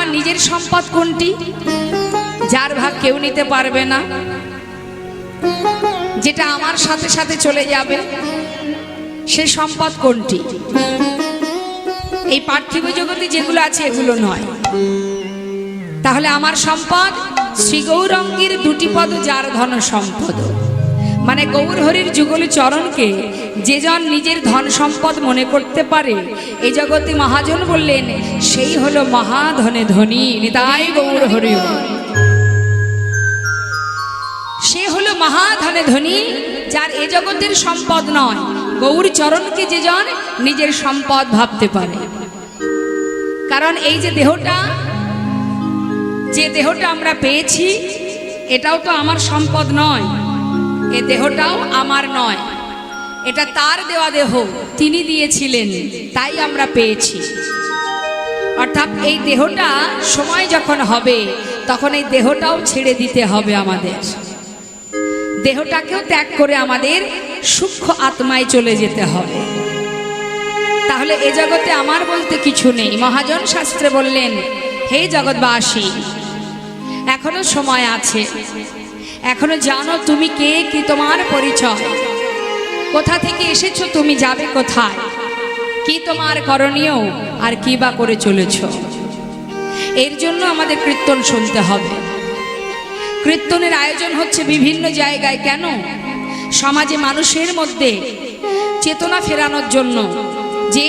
আমার নিজের সম্পদ কোনটি, যার ভাগ কেউ নিতে পারবে না, যেটা আমার সাথে সাথে চলে যাবে, সে সম্পদ কোনটি? এই পার্থিব জগতে যেগুলো আছে এগুলো নয়। তাহলে আমার সম্পদ শ্রী গৌরাঙ্গীর দুটি পদ, যার ধন সম্পদ। মানে গৌর হরির যুগল চরণকে যে জন নিজের ধন সম্পদ মনে করতে পারে, এই জগতে মহাজন বললেন সেই হলো মহাধনে ধনী। নিতাই গৌর হরি, সে হলো মহাধনে ধনী, যার এ জগতের সম্পদ নয়, গৌর চরণকে যে জন নিজের সম্পদ ভাবতে পারে। কারণ এই যে দেহটা আমরা পেয়েছি, এটাও তো আমার সম্পদ নয়, এ দেহটাও আমার নয়, এটা তার দেওয়া দেহ, তিনি দিয়েছিলেন, তাই আমরা পেয়েছি। অর্থাৎ এই দেহটা সময় যখন হবে তখন এই দেহটাও ছেড়ে দিতে হবে আমাদের, দেহটাকেও ত্যাগ করে আমাদের সূক্ষ্ম আত্মায় চলে যেতে হবে। তাহলে এ জগতে আমার বলতে কিছু নেই। মহাজন শাস্ত্রে বললেন, হে জগৎবাসী, এখনো সময় আছে, এখনো জানো তুমি কে, কি তোমার পরিচয়, কোথা থেকে এসেছো, তুমি যাবে কোথায়, কি তোমার করণীয়, আর কি বা করে চলেছ। এর জন্য আমাদের কীর্তন শুনতে হবে। কীর্তনের আয়োজন হচ্ছে বিভিন্ন জায়গায়। কেন? সমাজে মানুষের মধ্যে চেতনা ফেরানোর জন্য, যে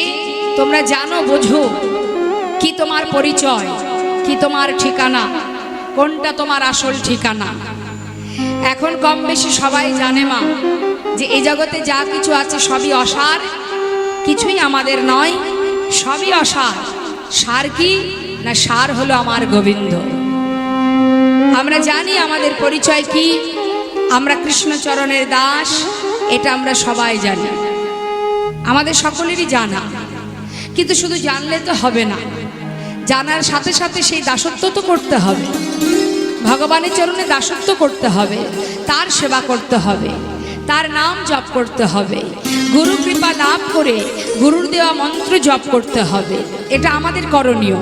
তোমরা জানো, বোঝো কি তোমার পরিচয়, কি তোমার ঠিকানা, কোনটা তোমার আসল ঠিকানা। এখন কম বেশি সবাই জানে মা, যে এই জগতে যা কিছু আছে সবই অসার, কিছুই আমাদের নয়, সবই অসার। সার কি না? সার হলো আমার গোবিন্দ। আমরা জানি আমাদের পরিচয় কি, আমরা কৃষ্ণচরণের দাস, এটা আমরা সবাই জানি, আমাদের সকলেরই জানা। কিন্তু শুধু জানলে তো হবে না, জানার সাথে সাথে সেই দাসত্ব তো করতে হবে, ভগবানের চরণে দাসত্ব করতে হবে, তার সেবা করতে হবে, তার নাম জপ করতে হবে, গুরু কৃপা লাভ করে গুরুর দেওয়া মন্ত্র জপ করতে হবে। এটা আমাদের করণীয়,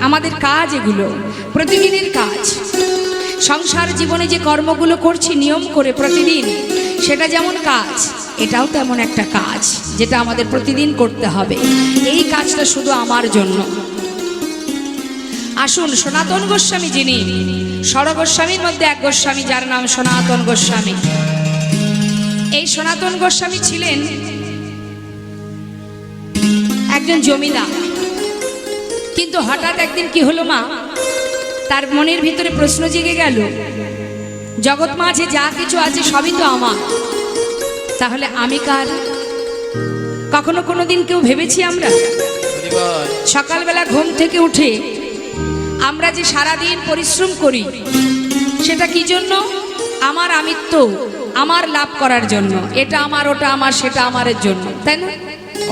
আমাদের কাজ, এগুলো প্রতিদিনের কাজ। সংসার জীবনে যে কর্মগুলো করছি নিয়ম করে প্রতিদিন, সেটা যেমন কাজ, এটাও তেমন একটা কাজ, যেটা আমাদের প্রতিদিন করতে হবে। এই কাজটা শুধু আমার জন্য। আসুন, সনাতন গোস্বামী যিনি, ষড়গোস্বামীর মধ্যে এক গোস্বামী, যার নাম সনাতন গোস্বামী। এই সনাতন গোস্বামী ছিলেন একজন জমিদার। কিন্তু হঠাৎ একদিন কি হলো মা, তার মনের ভিতরে প্রশ্ন জেগে গেল, জগৎ মাঝে যা কিছু আছে সবই তো আমার, তাহলে আমি কার? কখনো কোনো দিন কেউ ভেবেছি আমরা? সকালবেলা ঘুম থেকে উঠে আমরা যে সারাদিন পরিশ্রম করি, সেটা কি জন্য? আমার আমিত্ব, আমার লাভ করার জন্য। এটা আমার, ওটা আমার, সেটা আমারের জন্য, তাই না?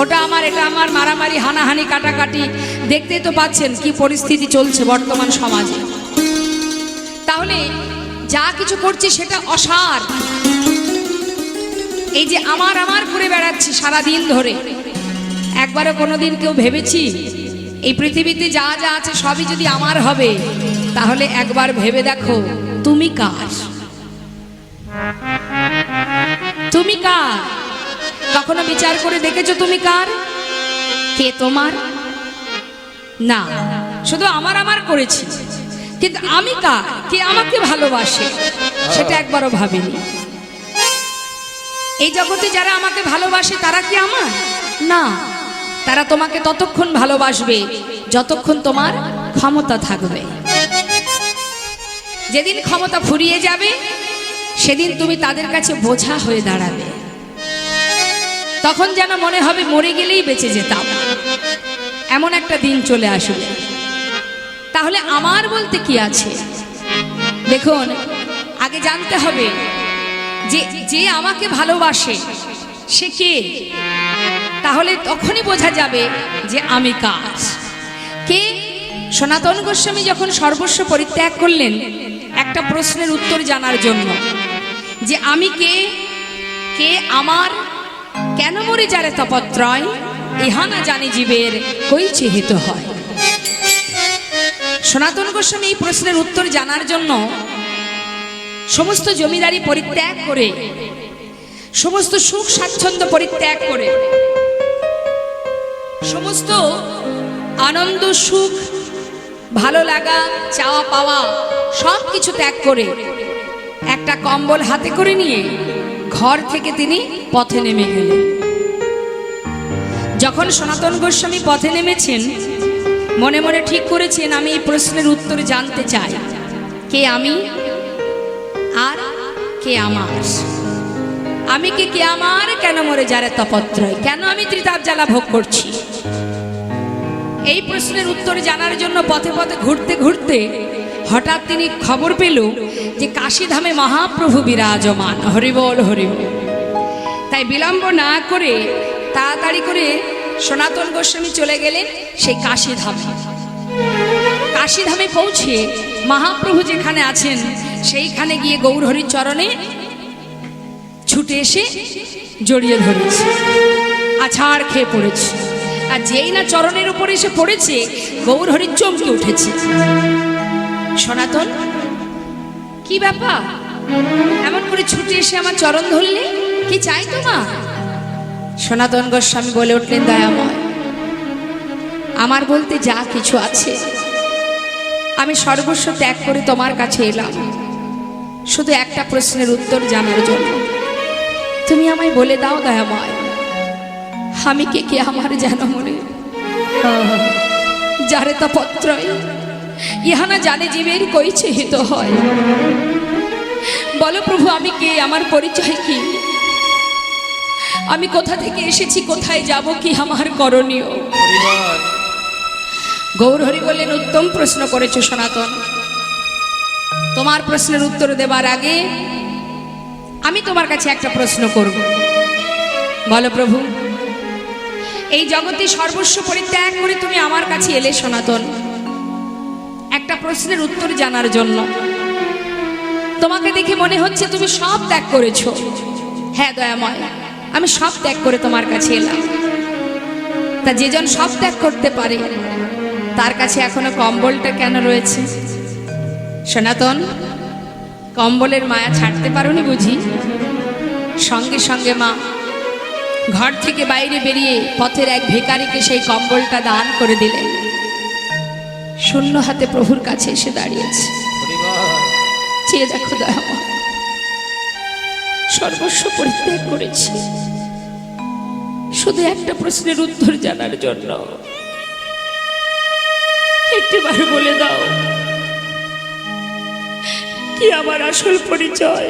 ওটা আমার, এটা আমার, মারামারি, হানাহানি, কাটাকাটি, দেখতেই তো পাচ্ছেন কি পরিস্থিতি চলছে বর্তমান সমাজে। তাহলে যা কিছু করছি সেটা অসার। এই যে আমার আমার করে বেড়াচ্ছি সারাদিন ধরে, একবারও কোনোদিন কেউ ভেবেছি এই পৃথিবীতে যা যা আছে সবই যদি আমার হবে, তাহলে একবার ভেবে দেখো তুমি কার? তুমি কার? কখনো বিচার করে দেখেছো তুমি কার? কে তোমার? না, শুধু আমার আমার করেছি, কিন্তু আমি কার? কে আমাকে ভালোবাসে সেটা একবারও ভাবিনি। এই জগতে যারা আমাকে ভালোবাসে তারা কি আমার? না, তারা তোমাকে ততক্ষণ ভালোবাসবে যতক্ষণ তোমার ক্ষমতা থাকবে। যেদিন ক্ষমতা ফুরিয়ে যাবে সেদিন তুমি তাদের কাছে বোঝা হয়ে দাঁড়াবে। তখন যেন মনে হবে মরে গেলেই বেঁচে যেতাম, এমন একটা দিন চলে আসবে। তাহলে আমার বলতে কি আছে? দেখুন, আগে জানতে হবে যে যে আমাকে ভালোবাসে সে কে, তাহলে তখনই বোঝা যাবে যে আমি কার। কে? সনাতন গোস্বামী যখন সর্বস্ব পরিত্যাগ করলেন একটা প্রশ্নের উত্তর জানার জন্য, যে আমি কে, কে আমার, কেন মরে যারে তপত্রয়, ইহা না জানি জীবের কই চিহিত হয়। সনাতন গোস্বামী এই প্রশ্নের উত্তর জানার জন্য সমস্ত জমিদারি পরিত্যাগ করে, সমস্ত সুখ স্বাচ্ছন্দ্য পরিত্যাগ করে, সমস্ত আনন্দ সুখ ভালো লাগা চাওয়া পাওয়া সব কিছু ত্যাগ করে একটা কম্বল হাতে করে নিয়ে ঘর থেকে তিনি পথে নেমে গেলেন। যখন সনাতন গোস্বামী পথে নেমেছেন, মনে মনে ঠিক করেছেন আমি এই প্রশ্নের উত্তর জানতে চাই, কে আমি আর কে আমার, আমি কে আমার, কেন মরে যারে তপত্রয়, কেন আমি ত্রিতাপ জ্বালা ভোগ করছি। এই প্রশ্নের উত্তর জানার জন্য পথে পথে ঘুরতে ঘুরতে হঠাৎ তিনি খবর পেল যে কাশীধামে মহাপ্রভু বিরাজমান। হরিবল হরিবল। তাই বিলম্ব না করে তাড়াতাড়ি করে সনাতন গোস্বামী চলে গেলেন সেই কাশীধামে। কাশীধামে পৌঁছে মহাপ্রভু যেখানে আছেন সেইখানে গিয়ে গৌরহরির চরণে ছুটে এসে জড়িয়ে ধরেছে, আছাড় খেয়ে পড়েছে। আর যেই না চরণের উপর এসে পড়েছে, গৌরহরির চমকে উঠেছে। সনাতন, কি ব্যাপার, এমন করে ছুটে এসে আমার চরণ ধরলে, কি চাই তোমার? সনাতন গোস্বামী বলে উঠলেন, দয়াময়, আমার বলতে যা কিছু আছে আমি সর্বস্ব ত্যাগ করে তোমার কাছে এলাম শুধু একটা প্রশ্নের উত্তর জানার জন্য। তুমি আমায় বলে দাও দয়াময়, আমি কে আমার জানো মনে, যারে তপত্রয় ইহানা জানে জীবের কইছে হিত হয়। বলো প্রভু, আমি কে, আমার পরিচয় কি, আমি কোথা থেকে এসেছি, কোথায় যাব, কি আমার করণীয়? গৌরহরি বললেন, উত্তম প্রশ্ন করেছো সনাতন। তোমার প্রশ্নের উত্তর দেবার আগে আমি তোমার কাছে একটা প্রশ্ন করব। বলো প্রভু, এই জগতে সর্বস্ব পরিত্যাগ করে তুমি আমার কাছে এলে সনাতন একটা প্রশ্নের উত্তর জানার জন্য। তোমাকে দেখে মনে হচ্ছে তুমি সব ত্যাগ করেছো। হ্যাঁ দয়াময়, আমি সব ত্যাগ করে তোমার কাছে এলাম। তা যেজন সব ত্যাগ করতে পারে তার কাছে এখনো কম্বলটা কেন রয়েছে? সনাতন, কম্বলের মায়া ছাড়তে পারোনি বুঝি? সঙ্গে সঙ্গে মা ঘর থেকে বাইরে বেরিয়ে পথের এক ভিখারিকে সেই কম্বলটা দান করে দিলেন। শূন্য হাতে প্রভুর কাছে এসে দাঁড়িয়েছে। চেয়ে দেখো দয়াময়, সর্বস্ব পরিত্যাগ করেছি শুধু একটা প্রশ্নের উত্তর জানার জন্য। একটিবার বলে দাও, কি আমার আসল পরিচয়,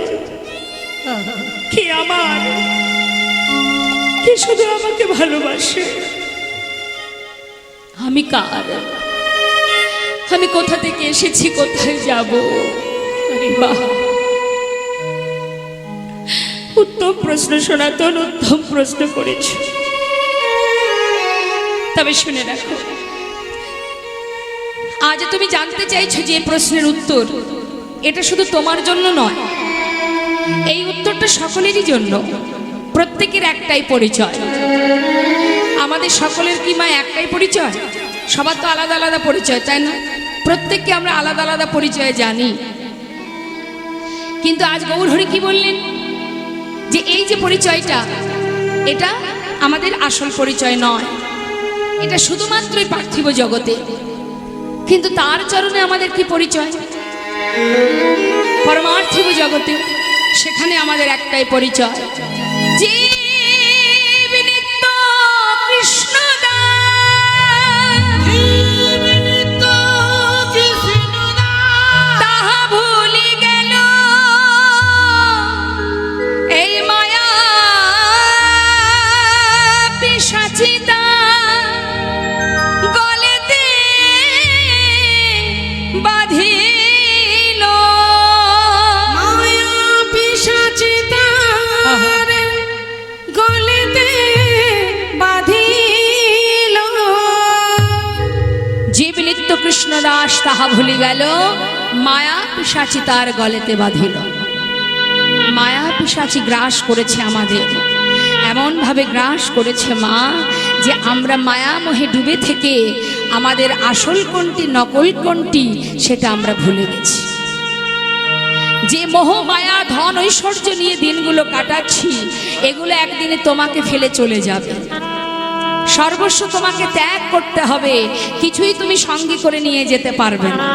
কি আমার, কি শুধু আমাকে ভালোবাসে, আমি কার, আমি কোথা থেকে এসেছি, কোথায় যাব? আরে বাহ, উত্তম প্রশ্ন সনাতন, উত্তম প্রশ্ন করেছ। তবে শুনে রাখো, আজ তুমি জানতে চাইছো যে প্রশ্নের উত্তর, এটা শুধু তোমার জন্য নয়, এই উত্তরটা সকলেরই জন্য। প্রত্যেকের একটাই পরিচয়। আমাদের সকলের কি মা একটাই পরিচয়? সবার তো আলাদা আলাদা পরিচয়, তাই না? প্রত্যেককে আমরা আলাদা আলাদা পরিচয় জানি। কিন্তু আজ গৌরহরি কি বললেন, যে এই যে পরিচয়টা, এটা আমাদের আসল পরিচয় নয়, এটা শুধুমাত্রই পার্থিব জগতে। কিন্তু তার চরণে আমাদের কি পরিচয়? পরমার্থিব জগতে, সেখানে আমাদের একটাই পরিচয়, জীব নিত্য কৃষ্ণ তাহা ভুলি গেল এই মায়া পিশাচিতা গলেতে বাঁধিল। মায়া পিশাচিতা গলেতে বাঁধিল। জীব নিত্য কৃষ্ণ দাস তাহা ভুলি গেল মায়া পিশাচি তার গলেতে বাঁধিল। মায়া পিশাচি গ্রাস করেছে আমাদের, এমন ভাবে গ্রাস করেছে মা, যে আমরা মায়ামোহে ডুবে থেকে আমাদের আসল কোনটি নকল কোনটি সেটা আমরা ভুলে গেছি। যে মোহ মায়া ধন ঐশ্বর্য নিয়ে দিনগুলো কাটাচ্ছি, এগুলো একদিনে তোমাকে ফেলে চলে যাবে। সর্বস্ব তোমাকে ত্যাগ করতে হবে, কিছুই তুমি সঙ্গে করে নিয়ে যেতে পারবে না।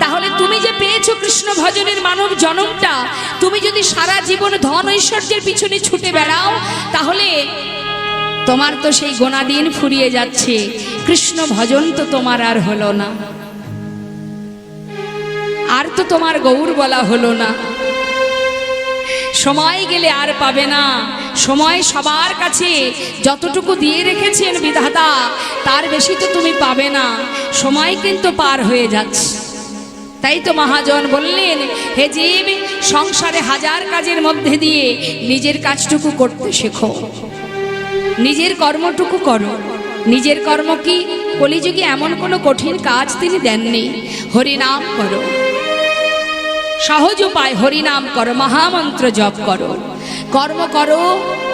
তাহলে তুমি যে পেয়েছো কৃষ্ণ ভজনের মানব জনমটা, তুমি যদি সারা জীবন ধন ঐশ্বর্যের পিছনে ছুটে বেড়াও, তাহলে তোমার তো সেই গোনা দিন ফুরিয়ে যাচ্ছে, কৃষ্ণ ভজন তো তোমার আর হলো না, আর তো তোমার গৌর বলা হলো না। সময় গেলে আর পাবে না। সময় সবার কাছে যতটুকু দিয়ে রেখেছেন বিধাতা, তার বেশি তো তুমি পাবে না। সময় কিন্তু পার হয়ে যাচ্ছে। তাই তো মহাজন বললেন, হে জীব, সংসারে হাজার কাজের মধ্যে দিয়ে নিজের কাজটুকু করতে শেখো, নিজের কর্মটুকু করো। নিজের কর্ম কি? কলিযুগে এমন কোনো কঠিন কাজ তিনি দেননি। হরিনাম করো, সহজ উপায় হরিনাম করো, মহামন্ত্র জপ করো, কর্ম করো,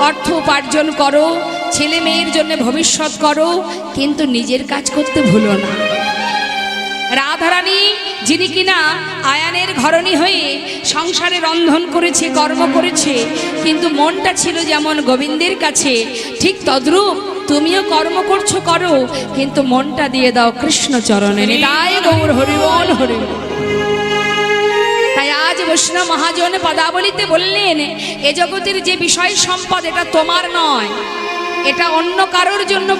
অর্থ উপার্জন করো, ছেলে মেয়ের জন্য ভবিষ্যৎ করো, কিন্তু নিজের কাজ করতে ভুলো না। রাধারানী যিনি কিনা আয়ানের ঘরণী হয়ে সংসারে রন্ধন করেছে, কর্ম করেছে, কিন্তু মনটা ছিল যেমন গোবিন্দের কাছে, ঠিক তদ্রূপ তুমিও কর্ম করছো, করো, কিন্তু মনটা দিয়ে দাও কৃষ্ণ চরণে। নিতাই গৌর হরি বল, হরি বল। তাই আজ বৈষ্ণব মহাজন পদাবলিতে বললেন, এ জগতের যে বিষয় সম্পদ এটা তোমার নয়, এটা অন্য কারোর জন্য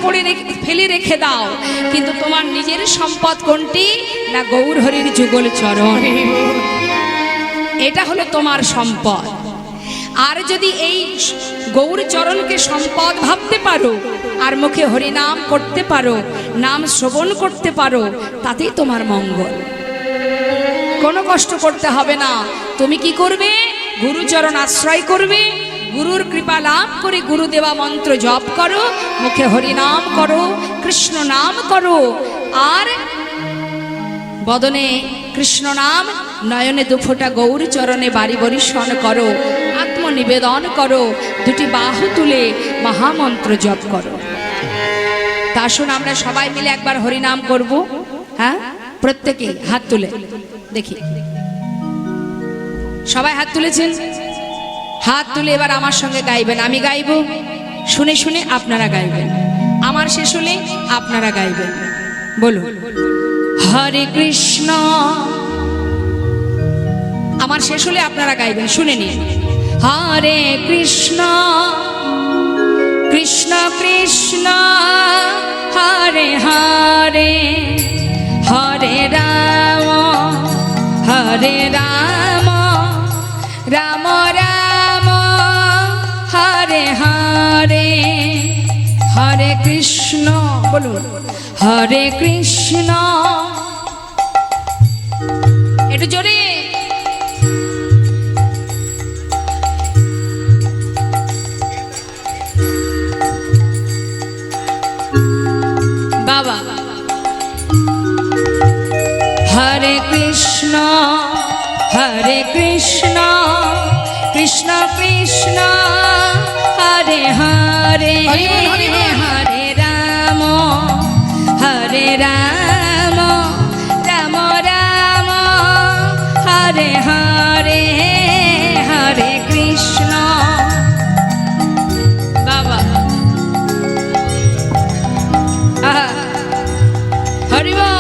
ফেলে রেখে দাও, কিন্তু তোমার নিজের সম্পদ কোনটি? না গৌর হরির যুগল চরণ। এটা হলো তোমার সম্পদ। আর যদি এই গৌর চরণকে সম্পদ ভাবতে পারো, আর মুখে হরিনাম করতে পারো, নাম শ্রবণ করতে পারো, তাতেই তোমার মঙ্গল। কোনো কষ্ট করতে হবে না। তুমি কি করবে? গুরুচরণ আশ্রয় করবে, গুরুর কৃপা লাভ করে গুরু দেওয়া মন্ত্র জপ করো, মুখে হরিনাম করো, কৃষ্ণ নাম করো, আর বদনে কৃষ্ণ নাম, নয়নে দুফোঁটা গৌর চরণে বাড়ি বরিশন করো, আত্মনিবেদন করো, দুটি বাহু তুলে মহামন্ত্র জপ করো। তা আসুন আমরা সবাই মিলে একবার হরিনাম করব। হ্যাঁ, প্রত্যেকে হাত তুলে দেখি। সবাই হাত তুলেছেন? হাত তুলে এবার আমার সঙ্গে গাইবেন। আমি গাইব, শুনে শুনে আপনারা গাইবেন। আমার শেষ হলে আপনারা গাইবেন। বলুন হরে কৃষ্ণ। আমার শেষ হলে আপনারা গাইবেন, শুনে নিন। হরে কৃষ্ণ কৃষ্ণ কৃষ্ণ হরে হরে, হরে রাম হরে রাম, রাম রাম হরে হরে, হরে কৃষ্ণ। বলুন হরে কৃষ্ণ। একটু জোরে। বাবা হরে কৃষ্ণ হরে কৃষ্ণ, কৃষ্ণ কৃষ্ণ হরে হরে, হরে রাম হরে রাম, রাম রাম হরে হরে, হরে কৃষ্ণ। বাবা হরি বল।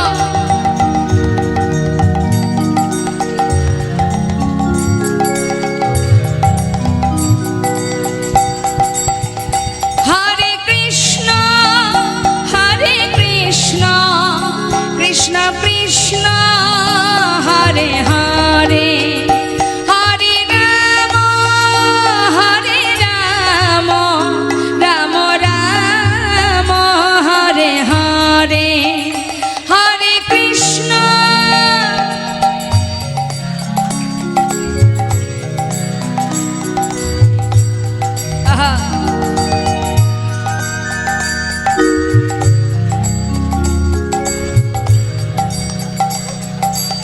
কৃষ্ণ কৃষ্ণ হরে হরে, হরে রাম রাম রাম হরে হরে, হরে কৃষ্ণ।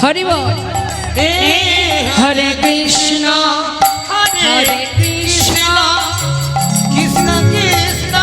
হরি বল। হরে কৃষ্ণ হরে কৃষ্ণ, কৃষ্ণ কৃষ্ণ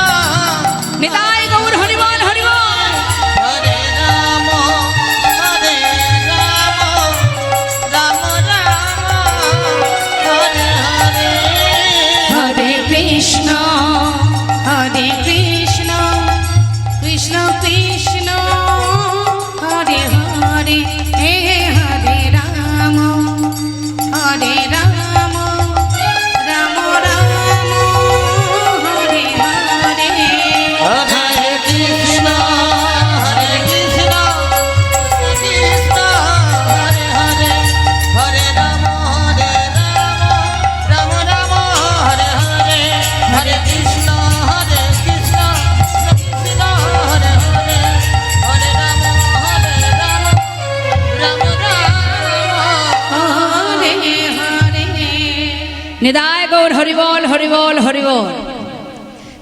নিতাই গৌর হরিবল হরিবল হরিবল।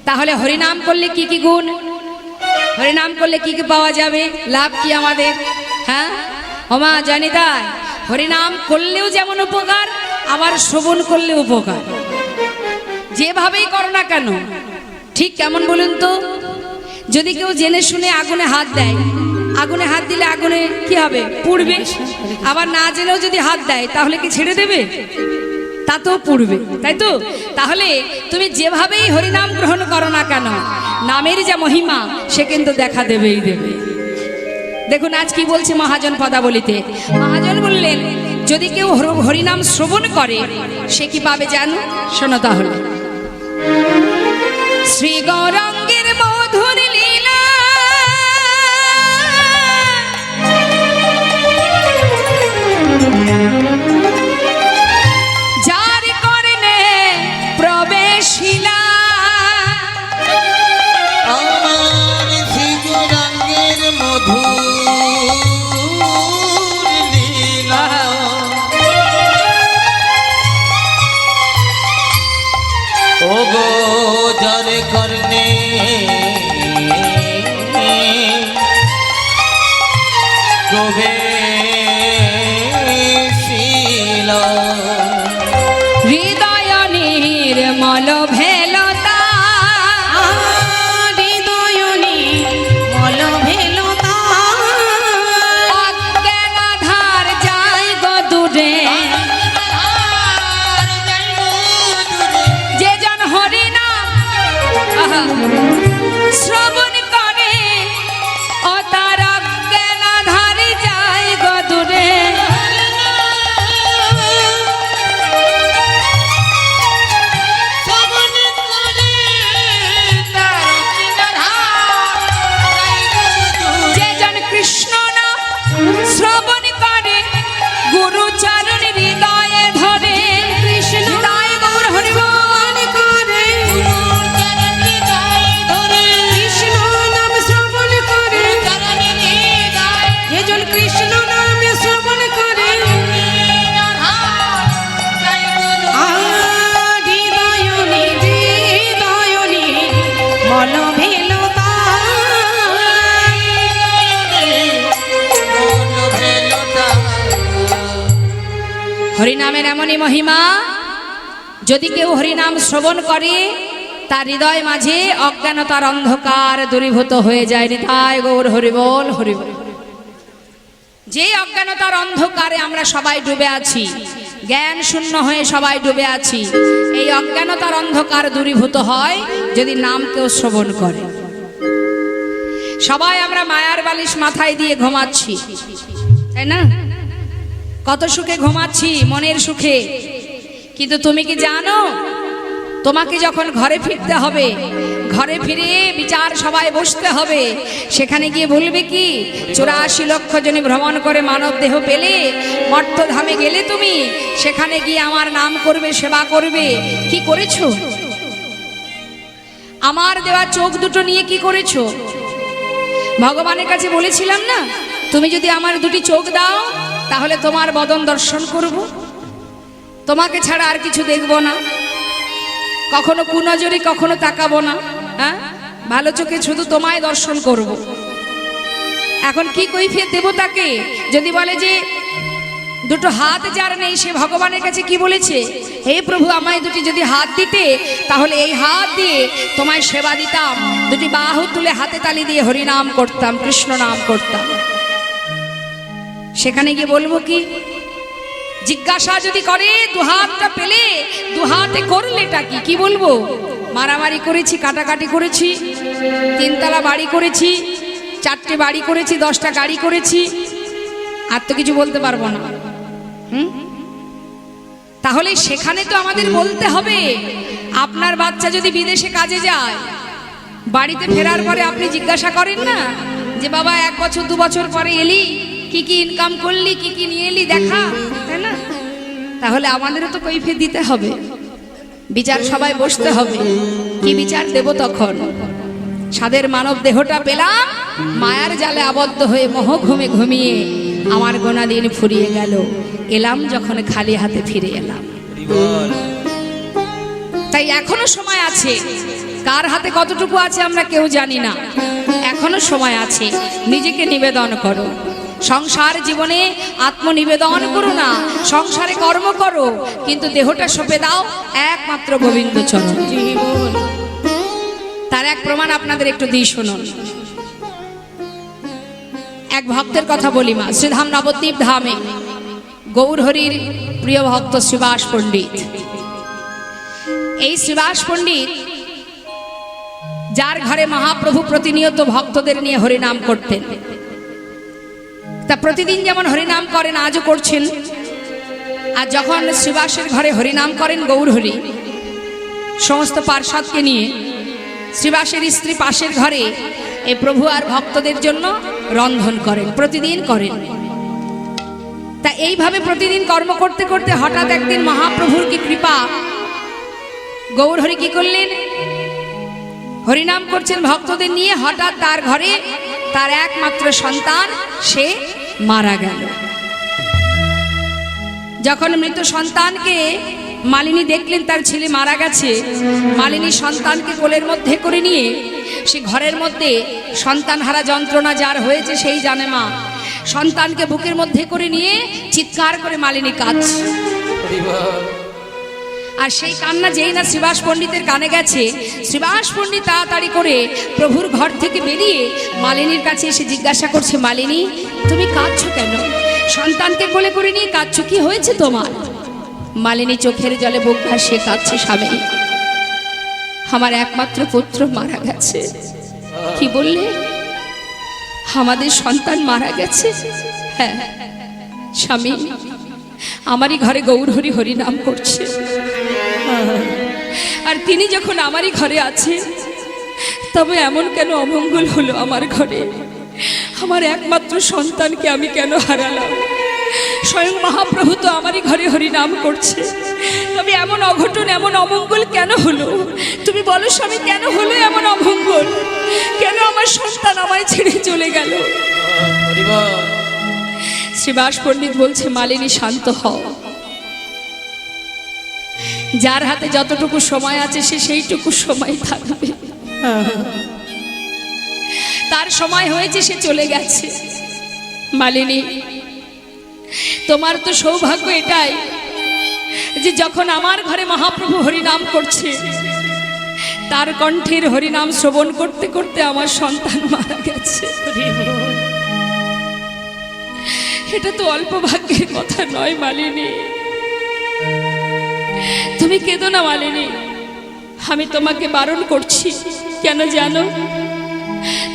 তাহলে হরিনাম করলে কি কি গুণ, হরিনাম করলে কি কি পাওয়া যাবে, লাভ কি আমাদের? হ্যাঁ ওমা জানি তাই, হরিনাম করলেও যেমন উপকার, আবার শ্রবণ করলেও উপকার। যেভাবেই করো না কেন, ঠিক কেমন বলুন তো? যদি কেউ জেনে শুনে আগুনে হাত দেয়, আগুনে হাত দিলে আগুনে কি হবে? পুড়বে। আবার না জেনেও যদি হাত দেয় তাহলে কি ছেড়ে দেবে? তাতেও পুড়বে, তাই তো? তাহলে তুমি যেভাবেই হরিনাম গ্রহণ করো না কেন, নামের যা মহিমা সে কিন্তু দেখা দেবেই দেবে। দেখুন আজ কি বলছে মহাজন পদাবলিতে। মহাজন বললেন যদি কেউ হরিনাম শ্রবণ করে সে কি পাবে জানো? শোনো তাহলে। শ্রী গৌরাঙ্গের মধুর লীলা যার করনে প্রবেশিলা, আমার শ্রী গৌরাঙ্গের মধুর লীলা, ও গো যার করনে প্রবেশিলা, হৃদয় নির্মল ভেলতা, হৃদয় নির্মল ভেলতা, অজ্ঞানাধার যাই গো দূরে, যে জন হরিনাম শ্রবণ করে ও তার অজ্ঞানাধার যাই গো দূরে। যে জন কৃষ্ণ নাম শ্রবণ করে গুরু চরণ হৃদয়ে ধরে, কৃষ্ণ হৃদয় গৌর হরিবল করে কৃষ্ণ নাম শ্রবণ করে, যেজন কৃষ্ণ নাম শ্রবণ করে, হৃদয় নির্মল ভেলতা, হরিনামের এমনই মহিমা, যদি কেউ হরিনাম শ্রবণ করে তার হৃদয় মাঝে অজ্ঞানতার অন্ধকার দূরীভূত হয়ে যায়। নিতাই গৌর হরিবল হরিবল। যে অজ্ঞানতার অন্ধকারে আমরা সবাই ডুবে আছি, জ্ঞান শূন্য হয়ে সবাই ডুবে আছি, এই অজ্ঞানতার অন্ধকার দূরীভূত হয় যদি নাম কেউ শ্রবণ করে। সবাই আমরা মায়ার বালিশ মাথায় দিয়ে ঘুমাচ্ছি, তাই না? কত সুখে ঘুমাচ্ছি, মনের সুখে। কিন্তু তুমি কি জানো তোমাকে যখন ঘরে ফিরতে হবে, ঘরে ফিরে বিচার সবাই বসতে হবে, সেখানে গিয়ে বলবে কি 84 লক্ষ জনে ভ্রমণ করে মানব দেহ পেলে মর্তধামে গেলে তুমি সেখানে গিয়ে আমার নাম করবে, সেবা করবে। কি করেছো? আমার দেওয়া চোখ দুটো নিয়ে কি করেছো? ভগবানের কাছে বলেছিলাম না, তুমি যদি আমার দুটি চোখ দাও তাহলে তোমার বদন দর্শন করব, তোমাকে ছাড়া আর কিছু দেখব না, কখনো কুনজরে কখনো তাকাবো না, হ্যাঁ ভালো চোখে শুধু তোমায় দর্শন করব। এখন কি কৈফিয়ত দেব তাকে? যদি বলে যে দুটো হাত যার নেই সে ভগবানের কাছে কি বলেছে, হে প্রভু আমায় দুটি যদি হাত দিতে তাহলে এই হাত দিয়ে তোমায় সেবা দিতাম, দুটি বাহু তুলে হাতে তালি দিয়ে হরিনাম করতাম, কৃষ্ণ নাম করতাম। সেখানে গিয়ে বলবো কি? জিজ্ঞাসা যদি করে দু হাতটা পেলে দু হাতে করলেটা কি? কি বলবো? মারামারি করেছি, কাটাকাটি করেছি, 3 তলা বাড়ি করেছি, 4টে বাড়ি করেছি, 10টা গাড়ি করেছি, আর তো কিছু বলতে পারবো না। তাহলে সেখানে তো আমাদের বলতে হবে। আপনার বাচ্চা যদি বিদেশে কাজে যায়, বাড়িতে ফেরার পরে আপনি জিজ্ঞাসা করেন না যে বাবা 1 বছর 2 বছর পরে এলি, কি কি ইনকাম করলি, কি কি নিয়ে এলি দেখা, তাই না? তাহলে আমাদেরও তো কৈফিয়ত দিতে হবে, বিচার সবাই বসতে হবে। কি বিচার দেব তখন? সাদের মানব দেহটা পেলাম, মায়ার জালে আবদ্ধ হয়ে মোহ ঘুমে ঘুমিয়ে আমার গোনা দিন ফুরিয়ে গেল, এলাম যখন খালি হাতে ফিরে এলাম। তাই এখনো সময় আছে। কার হাতে কতটুকু আছে আমরা কেউ জানি না, এখনো সময় আছে। নিজেকে নিবেদন করো, সংসার জীবনে আত্মনিবেদন করো না, সংসারে কর্ম করো, কিন্তু দেহটা সঁপে দাও একমাত্র গোবিন্দ চরণ। তার এক প্রমাণ আপনাদের একটু দিই, শুনুন। এক ভক্তের কথা বলি, মা শ্রীধাম নবদ্বীপ ধামে গৌরহরির প্রিয় ভক্ত শ্রীবাস পণ্ডিত। এই শ্রীবাস পণ্ডিত, যার ঘরে মহাপ্রভু প্রতিনিয়ত ভক্তদের নিয়ে হরিনাম করতেন, তা প্রতিদিন যেমন হরিনাম করেন আজও করছেন। আর যখন শ্রীবাসের ঘরে হরিনাম করেন গৌরহরি সমস্ত পার্ষদকে নিয়ে, শ্রীবাসের স্ত্রী পাশের ঘরে এই প্রভু আর ভক্তদের জন্য রন্ধন করেন, প্রতিদিন করেন। তা এইভাবে প্রতিদিন কর্ম করতে করতে হঠাৎ একদিন মহাপ্রভুর কি কৃপা, গৌরহরি কি করলেন, হরিনাম করছেন ভক্তদের নিয়ে, হঠাৎ তার ঘরে তার একমাত্র সন্তান সে মারা গেল। যখন মৃত সন্তানকে মালিনী দেখলেন তার ছেলে মারা গেছে, মালিনী সন্তানকে কোলের মধ্যে করে নিয়ে সে ঘরের মধ্যে, সন্তান হারা যন্ত্রণা যার হয়েছে সেই জানে মা, সন্তানকে বুকের মধ্যে করে নিয়ে চিৎকার করে মালিনী কাঁদছে। আর সেই কান্না যেই না শ্রীবাস পণ্ডিতের কানে গেছে, শ্রীবাস পণ্ডিত তাড়াতাড়ি করে প্রভুর ঘর থেকে বেরিয়ে মালিনীর কাছে এসে জিজ্ঞাসা করছে, মালিনী তুমি কাঁদছো কেন? সন্তানকে কোলে করে নিয়ে কাঁদছো, কি হয়েছে তোমার? মালিনী চোখের জলে বুক ভাসিয়ে কাঁদছে, স্বামী আমার একমাত্র পুত্র মারা গেছে। কি বললে? আমাদের সন্তান মারা গেছে? হ্যাঁ স্বামী, আমারই ঘরে গৌরহরি হরিনাম করছে, আর তিনি যখন আমারই ঘরে আছেন, তবে এমন কেন অমঙ্গল হলো আমার ঘরে? আমার একমাত্র সন্তানকে আমি কেন হারালাম? স্বয়ং মহাপ্রভু তো আমারই ঘরে হরিনাম করছে, তবে এমন অঘটন, এমন অমঙ্গল কেন হলো? তুমি বলো স্বামী, কেন হলো এমন অমঙ্গল? কেন আমার সন্তান আমায় ছেড়ে চলে গেল? শ্রীবাস পণ্ডিত বলছে, মালিনী শান্ত হও, যার হাতে যতটুকু সময় আছে সে সেইটুকু সময় থাকবে, তার সময় হয়েছে, সে চলে গেছে। মালিনী, তোমার তো সৌভাগ্য এটাই যে যখন আমার ঘরে মহাপ্রভু হরিনাম করছে, তার কণ্ঠের হরিনাম শ্রবণ করতে করতে আমার সন্তান মারা গেছে। এটা তো অল্প ভাগ্যের কথা নয় মালিনী, তুমি কেঁদো না মালিনী, আমি তোমাকে বারণ করছি। কেন জানো?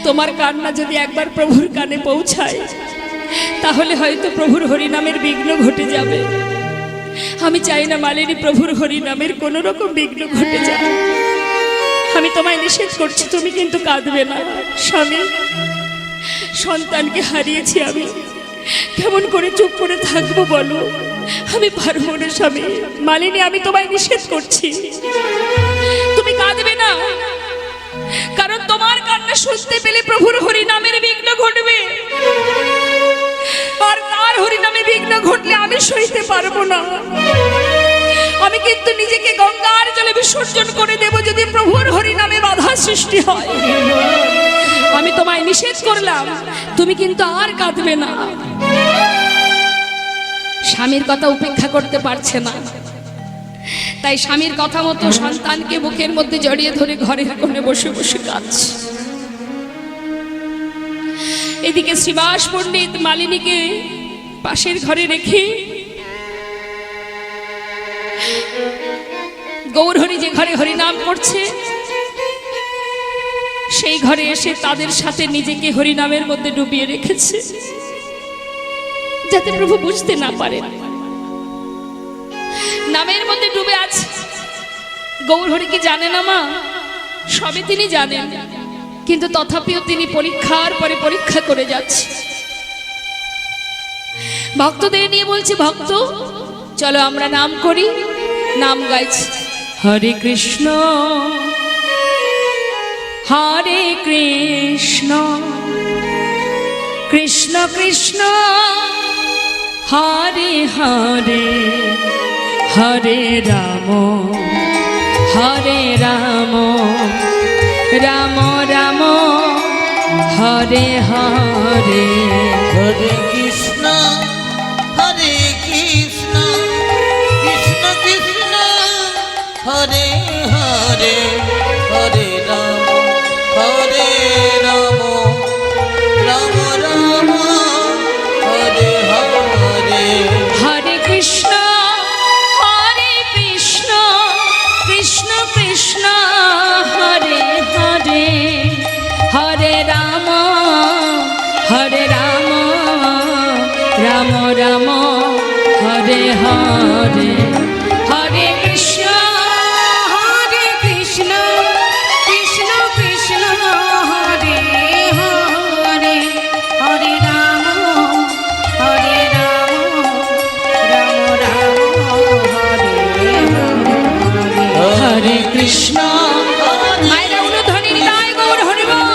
তোমার কান্না যদি একবার প্রভুর কানে পৌঁছায়, তাহলে হয়তো প্রভুর হরিনামের বিঘ্ন ঘটে যাবে। আমি চাই না মালিনী প্রভুর হরিনামের কোন রকম বিঘ্ন ঘটে যায়। আমি তোমায় নিষেধ করছি, তুমি কিন্তু কাঁদবে না। স্বামী, সন্তানকে হারিয়েছি আমি, কেমন করে চুপ করে থাকবো বলো? আমি পারবো না স্বামী। মালিনী, আমি তোমায় নিষেধ করছি, তুমি কাঁদবে না, কারণ তোমার কান্না শুনতে পেলে প্রভুর হরিনামের বিঘ্ন ঘটবে, আর তার হরিনামে বিঘ্ন ঘটলে আমি সইতে পারবো না। আমি কিন্তু নিজেকে গঙ্গার জলে বিসর্জন করে দেব যদি প্রভুর হরিনামে বাধা সৃষ্টি হয়। আমি তোমায় নিষেধ করলাম, তুমি কিন্তু আর কাঁদবে না। স্বামীর কথা উপেক্ষা করতে পারছে না, তাই স্বামীর কথা মতো সন্তানকে বুকের মধ্যে জড়িয়ে ধরে ঘরের কোণে বসে বসে কাঁদছে। এদিকে শ্রীবাস পণ্ডিত মালিনীকে পাশের ঘরে রেখে গৌরহরি যে ঘরে হরিনাম করছে, সেই ঘরে এসে তাদের সাথে নিজেকে হরিনামের মধ্যে ডুবিয়ে রেখেছে, যাতে প্রভু বুঝতে না পারেন নামের মধ্যে ডুবে আছে। গৌরহরি কি জানে না মা? সবই তিনি জানেন, কিন্তু তথাপিও তিনি পরীক্ষার পরে পরীক্ষা করে যাচ্ছে। ভক্তদের নিয়ে বলছে, ভক্ত চলো আমরা নাম করি। নাম গাইছি, হরে কৃষ্ণ হরে কৃষ্ণ কৃষ্ণ কৃষ্ণ হরে হরে হরে রাম হরে রাম রাম রাম হরে হরে। হরে কৃষ্ণ হরে কৃষ্ণ কৃষ্ণ কৃষ্ণ হরে হরে হরে রাম রাম রাম হরে হরে। হরে কৃষ্ণ কৃষ্ণ কৃষ্ণ হরে হরে হরে রাম রাম রাম হরে হরে। হরে কৃষ্ণ হরে কৃষ্ণ কৃষ্ণ কৃষ্ণ হরে হরে হরে রাম রাম রাম হরে হরে। হরে কৃষ্ণ মায়েরা অনুধ্বনি নিতাই গৌর হরি বল।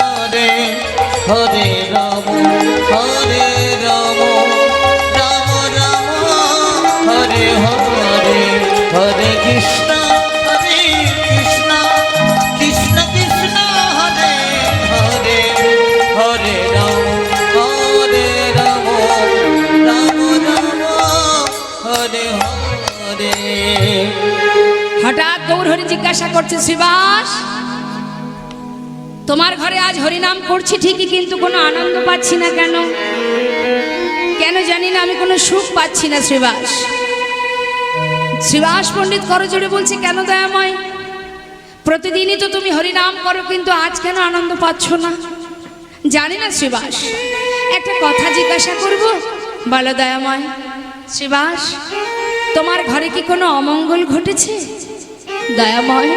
হরে হরে রাম রাম রাম হরে হরে হরে কৃষ্ণ কৃষ্ণ কৃষ্ণ কৃষ্ণ হরে হরে হরে রাম রাম হরে হরে। হঠাৎ গৌর হরি জিজ্ঞাসা করছে, শ্রীবাস তোমার ঘরে আজ হরিনাম করছি ঠিকই, কিন্তু কোনো আনন্দ পাচ্ছি না কেন? কেন জানি না, আমি কোনো সুখ পাচ্ছি না শ্রীবাস। শ্রীবাস পণ্ডিত করজোড়ে বলছে, কেন দয়াময়? প্রতিদিনই তো তুমি হরিনাম করো, কিন্তু আজ কেন আনন্দ পাচ্ছ না? জানি না শ্রীবাস, একটা কথা জিজ্ঞাসা করব, বলো দয়াময়। শ্রীবাস তোমার ঘরে কি কোনো অমঙ্গল ঘটেছে? দয়াময়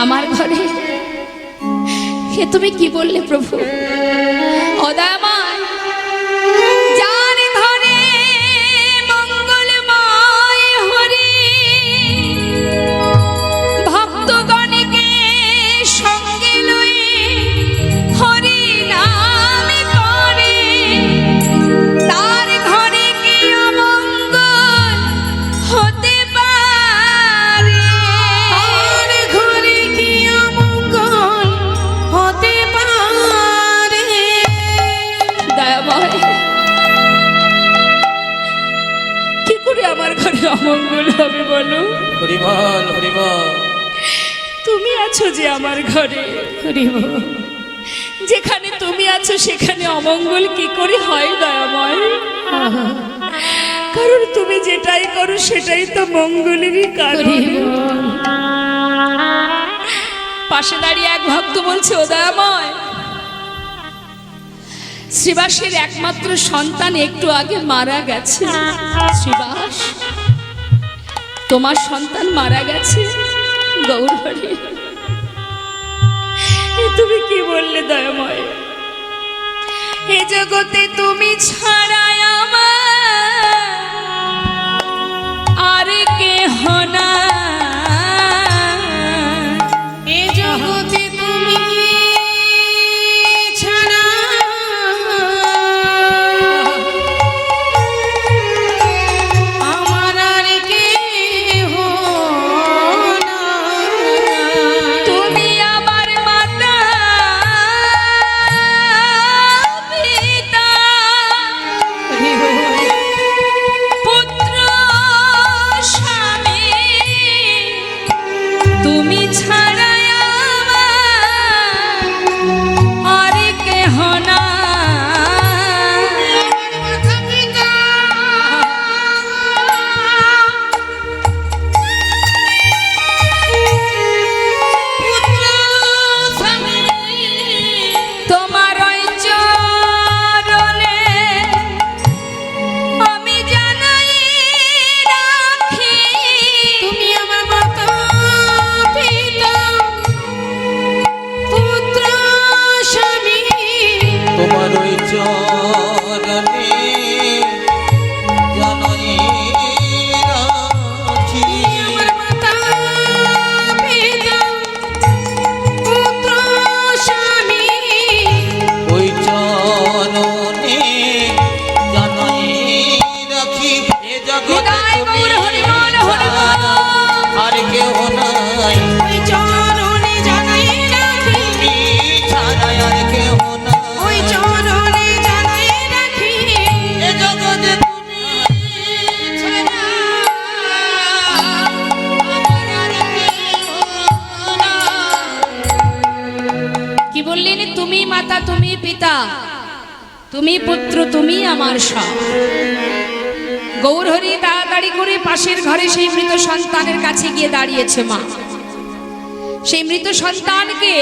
আমার ঘরে এ তুমি কি বললে প্রভু? ও দয়াময়, যার ঘরে মঙ্গলময় হরি ভক্তগণকে সঙ্গে লয়ে হরি নাম করে, তার ঘরে কি অমঙ্গল হতে পারে? আর ঘরে কি অমঙ্গল হতে পারে? দয়াময়, কি করে আমার ঘরে অমঙ্গল হবে বলো? হরিবল হরিবল। তুমি আছো যে আমার ঘরে, যেখানে তুমি আছো সেখানে অমঙ্গল কি করে হয় দয়াময়? কারণ তুমি যেটাই করো সেটাই তো মঙ্গলেরই কারণ। পাশে দাঁড়িয়ে এক ভক্ত বলছে, ও দয়াময়, শ্রীবাসের একমাত্র সন্তান একটু আগে মারা গেছে। শ্রীবাস তোমার সন্তান মারা গেছে? গৌরহরি, এ তুমি কি বললে দয়াময়? এ জগতে তুমি ছাড়াই আমার আর কেহ না। এ জগতে তুমি ছাড়া আমার আর কেহ না। তুমি আমার মাতা পিতা পুত্র স্বামী বললেন তুমি মাতা তুমি পিতা, তুমি পুত্র তুমি আমার সব। গৌরহরি তাড়াতাড়ি করে পাশের ঘরে সেই মৃত সন্তানের কাছে গিয়ে দাঁড়িয়েছে মা। সেই মৃত সন্তানকে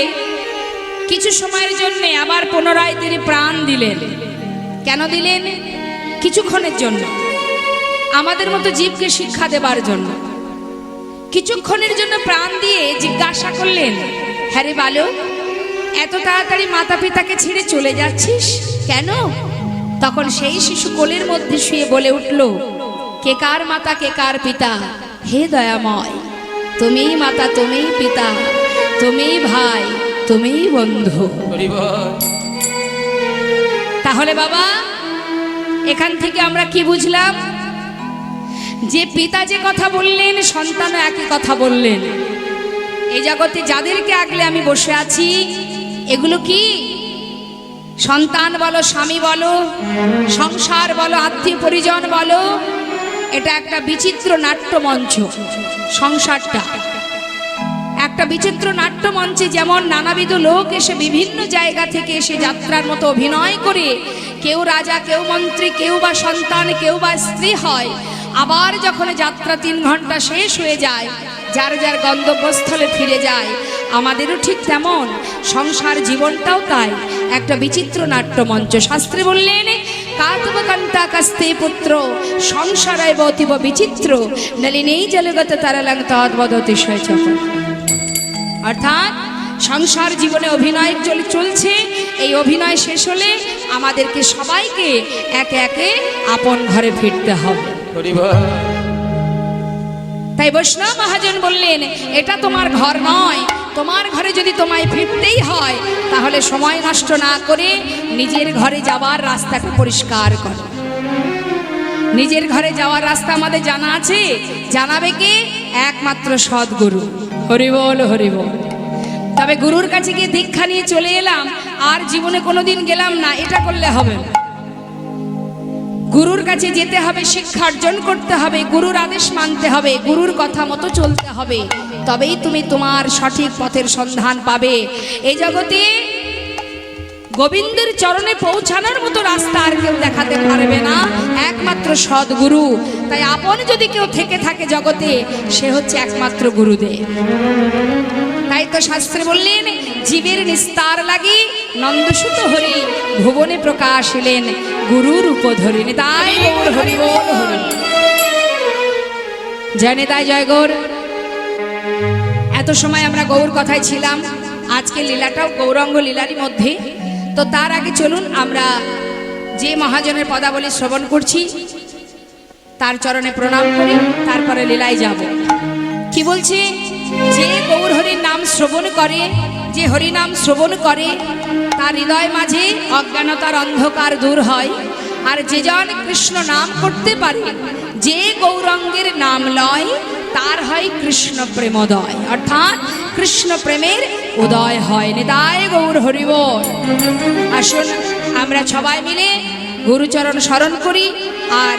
কিছু সময়ের জন্য আবার পুনরায় তিনি প্রাণ দিলেন। কেন দিলেন? কিছুক্ষণের জন্য, আমাদের মতো জীবকে শিক্ষা দেবার জন্য। কিছুক্ষণের জন্য প্রাণ দিয়ে জিজ্ঞাসা করলেন, হ্যাঁ রে বালক, এত তাড়াতাড়ি মাতা পিতাকে ছেড়ে চলে যাচ্ছিস কেন? তখন সেই শিশু কোলের মধ্যে শুয়ে বলে উঠল, কে কার মাতা কে কার পিতা? হে দয়াময়, তুমিই মাতা তুমিই পিতা, তুমিই ভাই তুমিই বন্ধু। হরি বল। তাহলে বাবা, এখান থেকে আমরা কি বুঝলাম? যে পিতা যে কথা বললেন, সন্তানও একই কথা বললেন। এই জগতে যাদেরকে আগলে আমি বসে আছি, এগুলো কি? সন্তান বলো, স্বামী বলো, সংসার বলো, আত্মীয় পরিজন বলো, এটা একটা বিচিত্র নাট্যমঞ্চ। সংসারটা একটা বিচিত্র নাট্যমঞ্চে যেমন নানাবিধ লোক এসে বিভিন্ন জায়গা থেকে এসে যাত্রার মতো অভিনয় করে, কেউ রাজা, কেউ মন্ত্রী, কেউ বা সন্তান, কেউ বা স্ত্রী হয়। আবার যখন যাত্রা 3 ঘন্টা শেষ হয়ে যায়, যার যার গন্তব্যস্থলে ফিরে যায়। আমাদেরও ঠিক তেমন, সংসার জীবনটাও তাই একটা বিচিত্র নাট্যমঞ্চ। শাস্ত্রে বললেন, কাতবকান্তা কাস্তে পুত্র সংসারায় বতিব বিচিত্র নলিনেই জলগত তারালং তদ্বদতিশয় চক্র। অর্থাৎ সংসার জীবনে অভিনয় চলছে। এই অভিনয় শেষ হলে আমাদেরকে সবাইকে একে একে আপন ঘরে ফিরতে হবে। হরি বল। তাই বৈষ্ণব মহাজন বললেন, এটা তোমার ঘর নয়। তোমার ঘরে যদি তোমায় ফিরতেই হয়, তাহলে সময় নষ্ট না করে নিজের ঘরে যাওয়ার রাস্তাটা পরিষ্কার করো। নিজের ঘরে যাওয়ার রাস্তা আমাদের জানা আছে, জানাবে কে? একমাত্র সদ্গুরু। হরি বল হরি বল। তবে গুরুর কাছে গিয়ে দীক্ষা নিয়ে চলে এলাম, আর জীবনে কোনোদিন গেলাম না, এটা করলে হবে না। গুরুর কাছে যেতে হবে, শিক্ষা অর্জন করতে হবে, গুরুর আদেশ মানতে হবে, গুরুর কথা মতো চলতে হবে, তবেই তুমি তোমার সঠিক পথের সন্ধান পাবে। এই জগতে গোবিন্দের চরণে পৌঁছানোর মতো রাস্তা আর কেউ দেখাতে পারবে না, একমাত্র সদ্গুরু। তাই আপন যদি কেউ থেকে থাকে জগতে, সে হচ্ছে একমাত্র গুরুদেব। তাই তো শাস্ত্রে বললেন, জীবের নিস্তার লাগি নন্দসুত হরি ভুবনে প্রকাশ এলেন গুরুর উপধরিন। তাই গৌর হরি বল হরি। জয় নিতাই জয় গৌর। এত সময় আমরা গৌর কথায় ছিলাম, আজকে লীলাটাও গৌরাঙ্গ লীলারই মধ্যে। তো তার আগে চলুন আমরা যে মহাজনের পদাবলী শ্রবণ করছি তার চরণে প্রণাম করি, তারপরে লীলায় যাব। কি বলছে? যে গৌর হরির নাম শ্রবণ করে, যে হরিনাম শ্রবণ করে, তার হৃদয় মাঝে অজ্ঞানতার অন্ধকার দূর হয়। আর যে জন কৃষ্ণ নাম করতে পারে, যে গৌরাঙ্গের নাম লয়, তার হয় কৃষ্ণ প্রেমোদয়, অর্থাৎ কৃষ্ণ প্রেমের উদয় হয়। নিতাই গৌর হরি বল। আসুন আমরা সবাই মিলে গুরুচরণ স্মরণ করি আর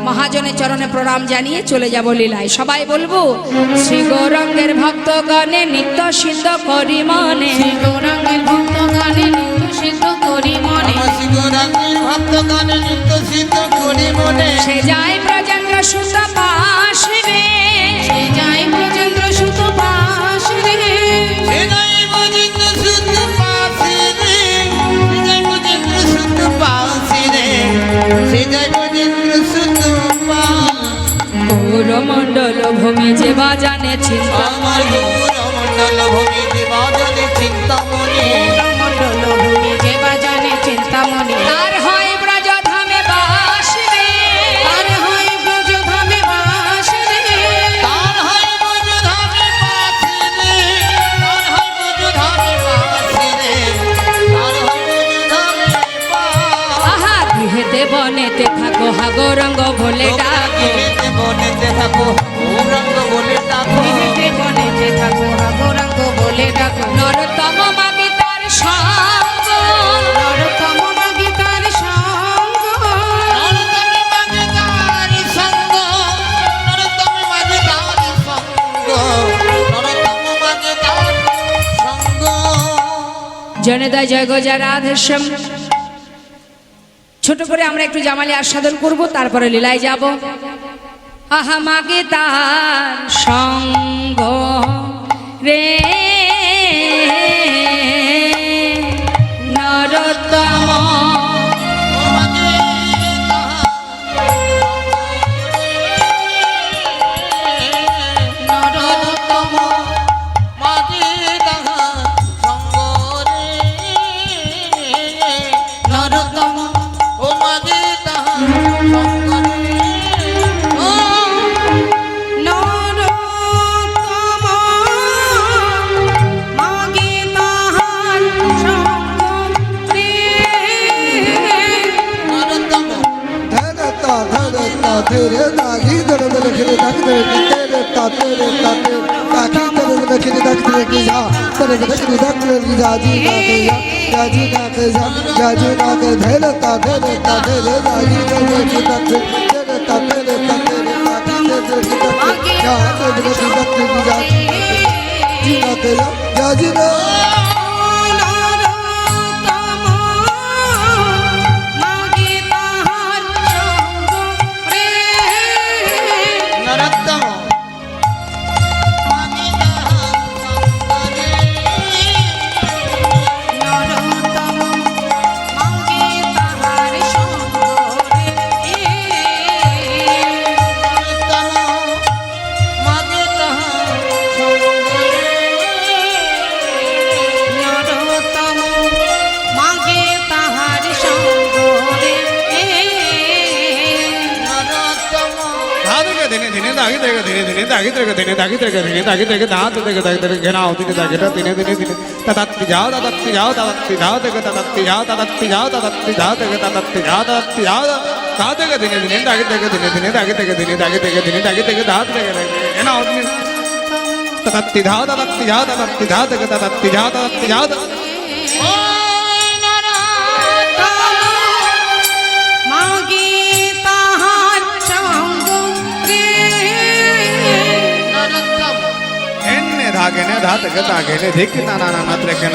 মহাজনের চরণে প্রণাম জানিয়ে চলে যাব লীলায়। সবাই বলবো, শ্রী গৌরাঙ্গের ভক্তগণে নিত্য সিদ্ধ করি মনে, শ্রী গৌরাঙ্গের ভক্তগণে নিত্য সিদ্ধ করি মনে, শ্রী গৌরাঙ্গের ভক্তগণে নিত্য সিদ্ধ করি মনে। সে যায় ব্রজেন্দ্র সুত পাশ রে, সে যায় ব্রজেন্দ্র সুত পাশ রে, সে যায় ব্রজেন্দ্র সুত পাশে রে, সে যায় ব্রজেন্দ্র সুত পাশে রে, সে যায় ব্রজেন্দ্র সুত পাশ। গৌরমণ্ডল ভূমি যে বাজানে চিন্তা, আমার গৌরমণ্ডল ভূমি যে বাজানে চিন্তামণি, মণ্ডল ভূমি যে বাজানে চিন্তামণি, তার হয় ব্রজধামে বাস রে, তার হয় ব্রজধামে বাস রে, তার হয় ব্রজধামে পাশে রে, তার হয় ব্রজধামে পাশে রে, তার হয় ব্রজধামে পাশ। আহা গৃহেতে বনেতে থাকো হা গৌরাঙ্গ বলে ডাকো, গৃহেতে বনেতে থাকো গৌরাঙ্গ বলে ডাকো, গৃহেতে বনেতে থাকো হা গৌরাঙ্গ বলে ডাকো, নরতম মাগি তার জনতায় জয় গজা রাধেশ্যাম। ছোট করে আমরা একটু জামালি আস্বাদন করব, তারপরে লীলায় যাব। আহা মাগে তার সঙ্গ রে নরোত্তম, নরোত্তম মাঝে তাহার সঙ্গ রে, নরোত্তম ও মাঝে তাহার সঙ্গ রে। ও নরোত্তম মাগে তাহার সঙ্গ রে। নরোত্তম धरता धरता तेरे दागी दर्द लखने तक तेरे तेरे ता तेरे ताकी दर्द लखने तक तेरे की जा दर्द लखने तक तेरे की जाजी ना के जाजी ना के धरता धरता तेरे दागी दर्द लखने तक तेरे ता तेरे ताकी दर्द लखने तक जा दर्द लखने तक तेरे की जाजी ना के जाजी ना নরোত্তম মাঝে তাহার সঙ্গ রে, নরোত্তম মাঝে তাহার সঙ্গ রে। নরোত্তম মাগে তাহার সঙ্গ রে। নরোত্তম धागे धीरे धीरे धागे धीरे धीरे धीरे धागे धीरे धीरे धागे धीरे धीरे धागे धीरे दांत धीरे धीरे धीरे घेरा होती है धागे धीरे धीरे धीरे तदत्ति जाओ तदत्ति जाओ तदत्ति जाओ धीरे तदत्ति जाओ तदत्ति जाओ तदत्ति जाओ धीरे तदत्ति जाओ तदत्ति जाओ धागे धीरे धीरे धागे धीरे धीरे धीरे धागे धीरे धीरे धागे धीरे धीरे धागे धीरे दांत धीरे धीरे घेरा होती है तदत्ति जाओ तदत्ति जाओ तदत्ति जाओ धीरे तदत्ति जाओ तदत्ति जाओ ও নরোত্তম মাগে তাহার সঙ্গ রে। নরোত্তম एन्ने धागे ने धात के धागे ने धिक ना ना ना नत्र के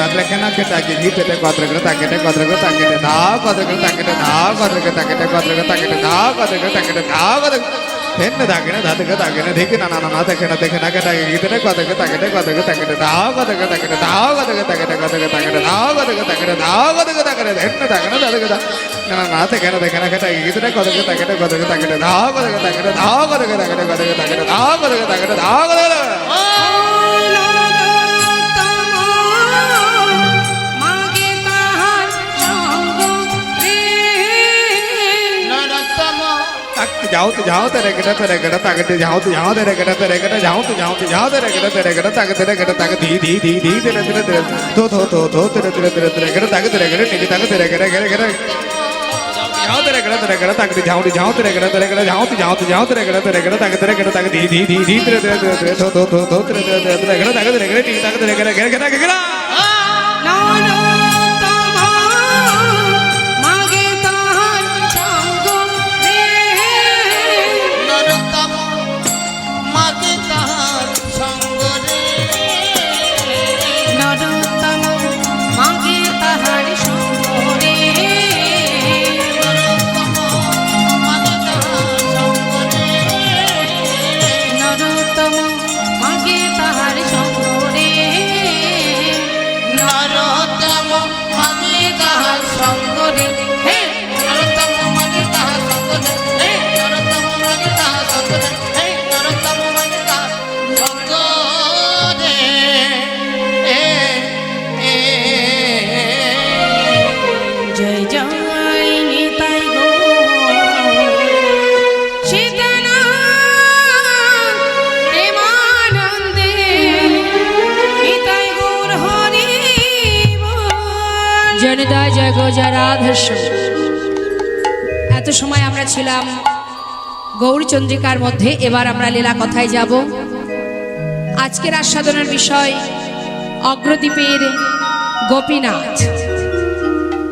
के ताके ही ते क्वाद्र के ताके धा क्वाद्र के ताके धा क्वाद्र के ताके धा क्वाद्र के धा एन्ने धागे ने धात के धागे ने धिक ना ना ना नत्र के ताके ही ते क्वाद्र के ताके धा क्वाद्र के धा क्वाद्र के ताके धा क्वाद्र के ताके धा क्वाद्र के ताके एन्ने धागे ने धात के ना ना ना ते के ही ते क्वाद्र के ताके धा क्वाद्र के ताके धा क्वाद्र के ताके धा क्वाद्र के ताके धा क्वाद्र के ताके धा ও নরোত্তম মাগে তাহার সঙ্গ রে। নরোত্তম तक जाओ तेरे गड़ा ताके जाओ तेरे गड़ा जाओ तेरे गड़ा ताके धी धी धी धी तेरे तेरे तेरे तो तेरे तेरे तेरे तेरे गड़ा ताके तेरे गड़े नीचे ताके तेरे गड़े जाओ तेरे गड़ा ताके जाओ तेरे गड़ा जाओ तेरे गड़ा ताके धी धी धी धी तेरे तेरे तेरे तो तेरे तेरे तेरे गड़ा ताके तेरे गड़े नीचे ताके तेरे गड़े নরোত্তম মাগে তাহার সঙ্গ রে। নরোত্তম মাঝে তাহার সঙ্গ রে, নরোত্তম মাগে তাহার সঙ্গ রে। নরোত্তম মাঝে তাহার সঙ্গ রে, নরোত্তম মাগে তাহার সঙ্গ রে। নরোত্তম মাঝে তাহার সঙ্গ রে। হে নরোত্তম মাঝে তাহার সঙ্গ রে, হে নরোত্তম মাঝে তাহার সঙ্গ রে, হে নরোত্তম মাঝে তাহার সঙ্গ রে। জয় জয় নিতাই গো সীতানাথ প্রেমানন্দে নিতাই গৌর হরি বল। জনতায় জয় গজা রাধেশ্যাম। এত সময় আমরা ছিলাম গৌরচন্দ্রিকার মধ্যে, এবার আমরা লীলা কথায় যাব। আজকের আস্বাদনের বিষয় অগ্রদ্বীপের গোপীনাথ।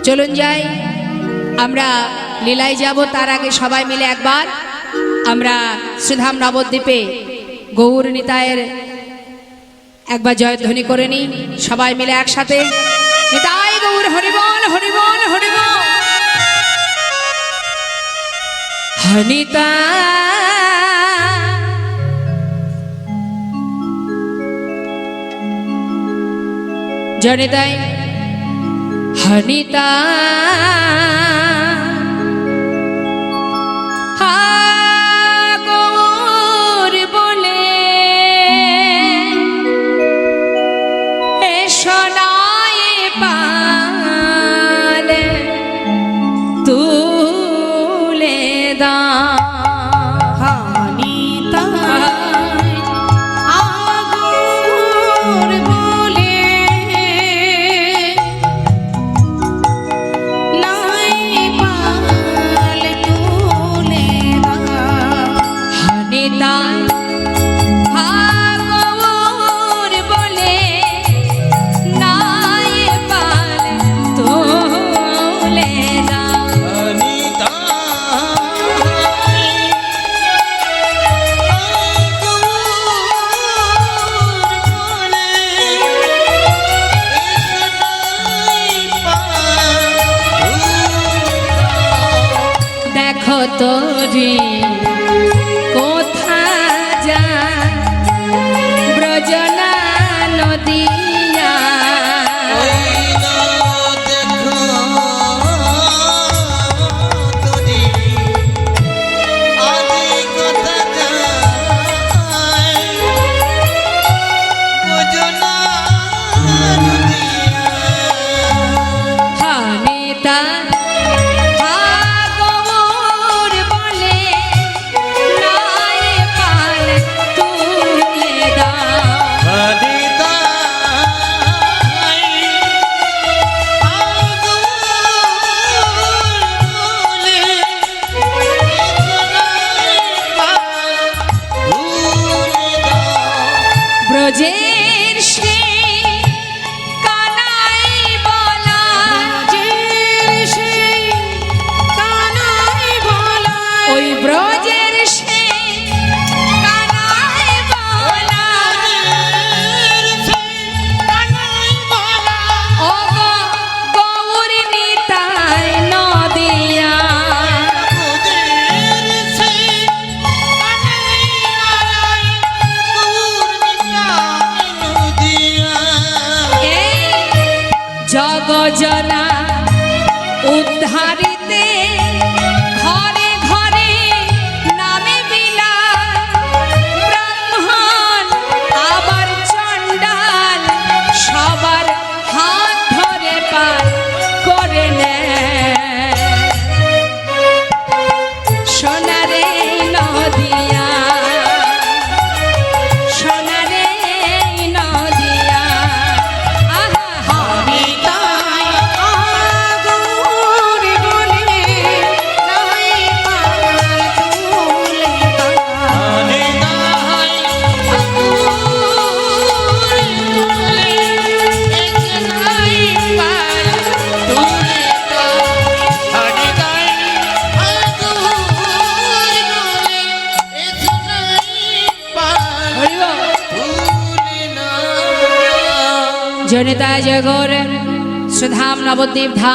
চলুন যাই, আমরা লীলায় যাব। তার আগে সবাই মিলে একবার আমরা শ্রীধাম নবদ্বীপে গৌর নিতায়ের একবার জয়ধ্বনি করে নিই সবাই মিলে একসাথে। নিতাই হনিতা জনিতাই হনিতা গৌর বলে সোনায় পালে তুলে দা হানিতায় আগর বলে নাই পাল তুলে দাও। হনিতায় গৌর বলে নাই পালে তুলে দা দেখো তোরে কোথা যা ব্রজনা নদিয়া হানিতা গৌর বলে নাই পাল তুলে দা ব্রজের সে কানাই বলা ব্রজের সেই কানাই বলা ওই ব্রজের সে কানাই বলা ও গো গৌর নিতাই নদিয়া এই জগজনা উদ্ধারিতে ঘরে ঘরে নামে বিলাল ব্রাহ্মণ আবার চণ্ডাল সবার হাত ধরে পার করে নেয় সোনারে নদিয়া সোনারে নদিয়া আহা হানিতায় আগর বলে নাই পাল তুলে দাও। জনিতা জগর সুধাম নবদ্বীপ ধাম